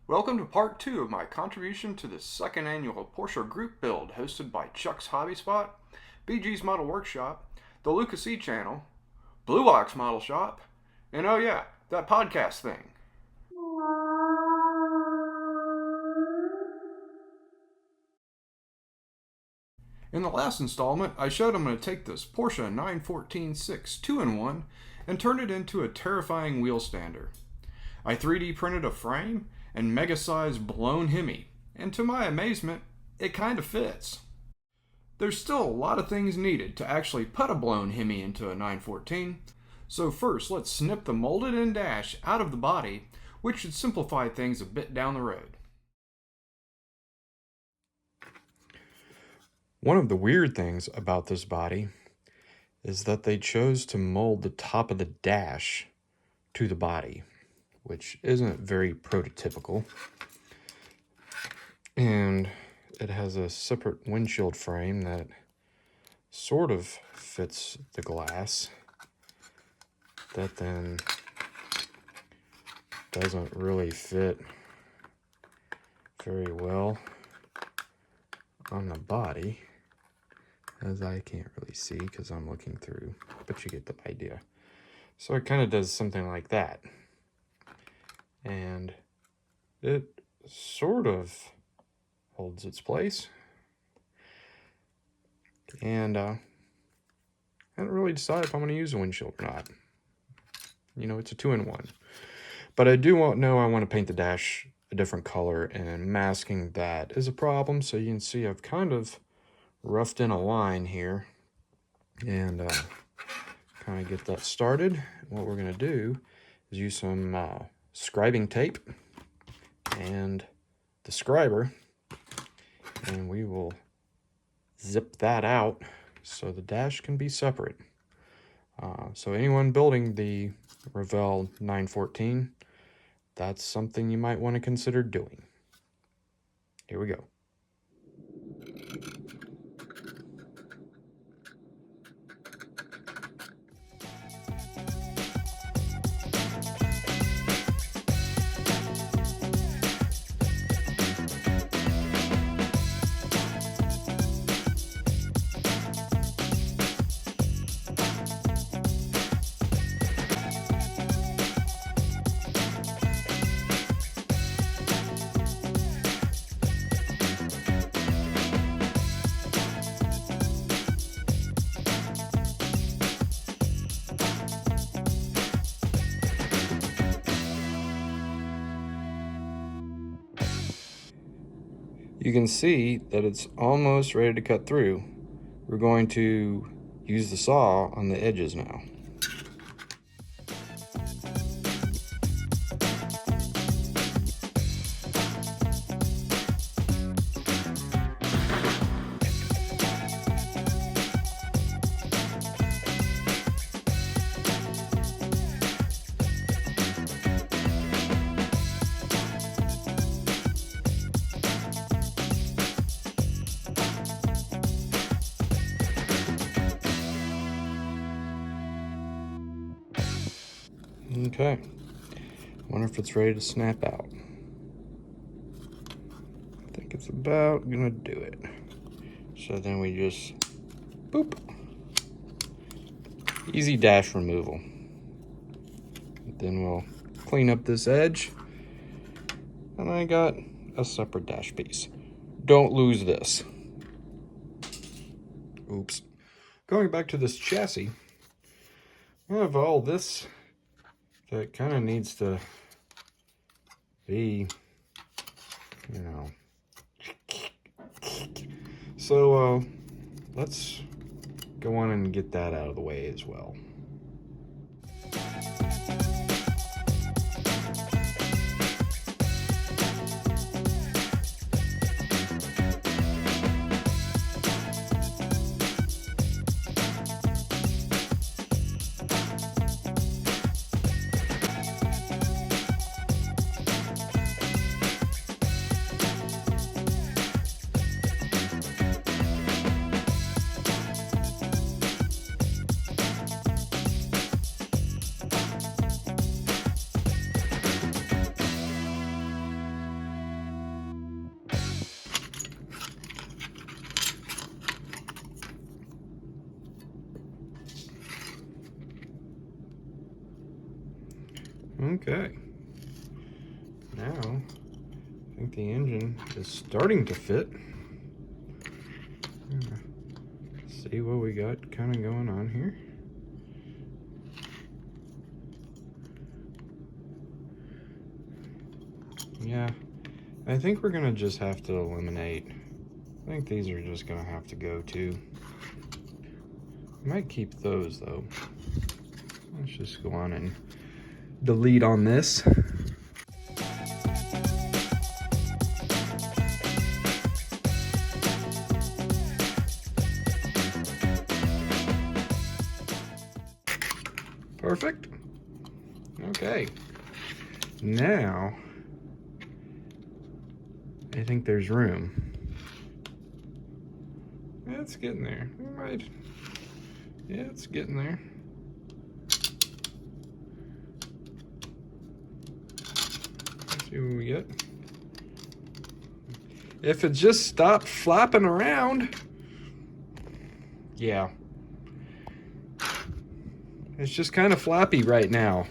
Welcome to part 2 of my contribution to the second annual Porsche group build hosted by Chuck's Hobby Spot, BG's Model Workshop, the Lucas E channel, Blue Ox Model Shop, and oh yeah, that podcast thing. In the last installment, I showed I'm going to take this Porsche 914-6 2-in-1 and turn it into a terrifying wheel stander. I 3D printed a frame and mega-sized blown Hemi, and to my amazement, it kind of fits. There's still a lot of things needed to actually put a blown Hemi into a 914, so first let's snip the molded in dash out of the body, which should simplify things a bit down the road. One of the weird things about this body is that they chose to mold the top of the dash to the body, which isn't very prototypical. And it has a separate windshield frame that sort of fits the glass, that then doesn't really fit very well on the body, as I can't really see because I'm looking through, but you get the idea. So it kind of does something like that. And it sort of holds its place. And I haven't really decided if I'm going to use a windshield or not. You know, it's a 2-in-1. But I do know I want to paint the dash a different color, and masking that is a problem. So you can see I've kind of roughed in a line here and kind of get that started. What we're going to do is use some scribing tape and the scriber, and we will zip that out so the dash can be separate. So anyone building the Revell 914, that's something you might want to consider doing. Here we go. You can see that it's almost ready to cut through. We're going to use the saw on the edges now. Okay, wonder if it's ready to snap out. I think it's about gonna do it. So then we just boop. Easy dash removal. Then we'll clean up this edge. And I got a separate dash piece. Don't lose this. Oops. Going back to this chassis, I have all this that kind of needs to be, you know. So let's go on and get that out of the way as well. Okay. Now, I think the engine is starting to fit. See what we got kind of going on here. Yeah, I think we're gonna just have to eliminate. I think these are just gonna have to go too. Might keep those though. Let's just go on and delete on this. Perfect. Okay. Now, I think there's room. Yeah, it's getting there. Yeah, it's getting there. Let's see what we get. If it just stopped flapping around, yeah. It's just kind of flappy right now.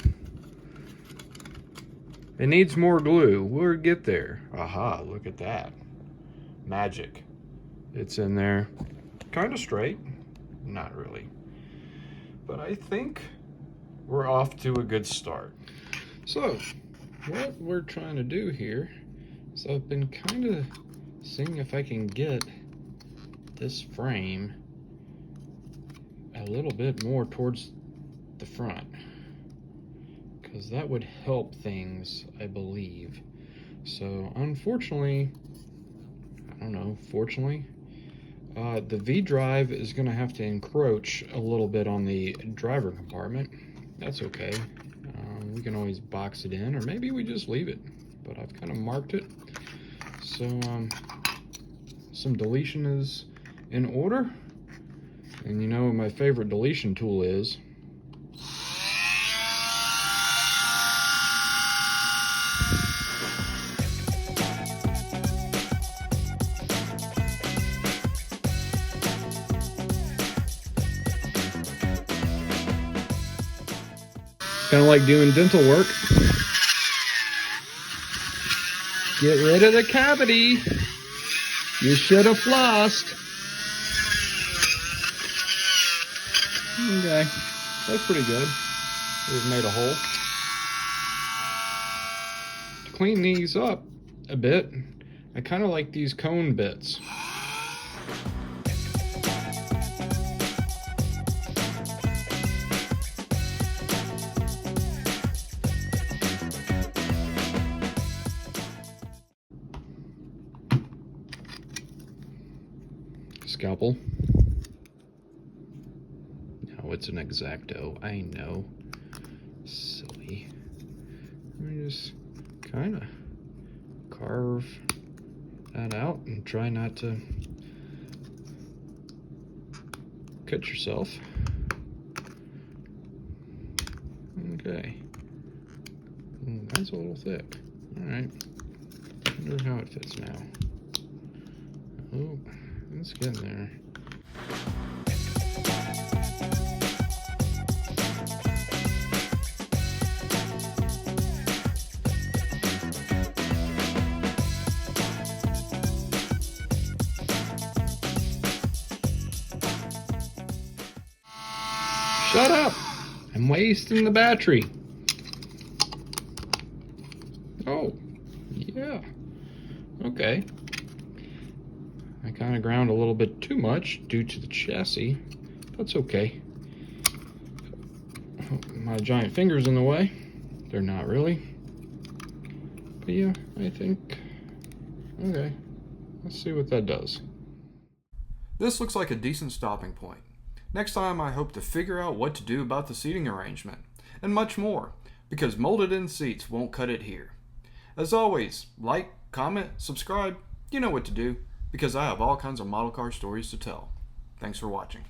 It needs more glue. We'll get there. Aha, look at that. Magic. It's in there. Kind of straight. Not really. But I think we're off to a good start. So, what we're trying to do here is I've been kind of seeing if I can get this frame a little bit more towards the front, because that would help things, I believe. So unfortunately, I don't know, fortunately, the V-drive is going to have to encroach a little bit on the driver compartment. That's okay. We can always box it in, or maybe we just leave it, but I've kind of marked it. So some deletion is in order, and you know what my favorite deletion tool is. Kind of like doing dental work. Get rid of the cavity. You should have flossed. Okay, that's pretty good. We've made a hole. To clean these up a bit, I kind of like these cone bits. Scalpel. No, it's an X-Acto. I know. Silly. Let me just kind of carve that out and try not to cut yourself. Okay. That's a little thick. Alright. Wonder how it fits now. Oh. It's getting there. Shut up! I'm wasting the battery. Oh, yeah. Okay. I kind of ground a little bit too much due to the chassis. That's okay. My giant finger's in the way. They're not really. But yeah, I think... Okay. Let's see what that does. This looks like a decent stopping point. Next time I hope to figure out what to do about the seating arrangement, and much more, because molded in seats won't cut it here. As always, like, comment, subscribe, you know what to do, because I have all kinds of model car stories to tell. Thanks for watching.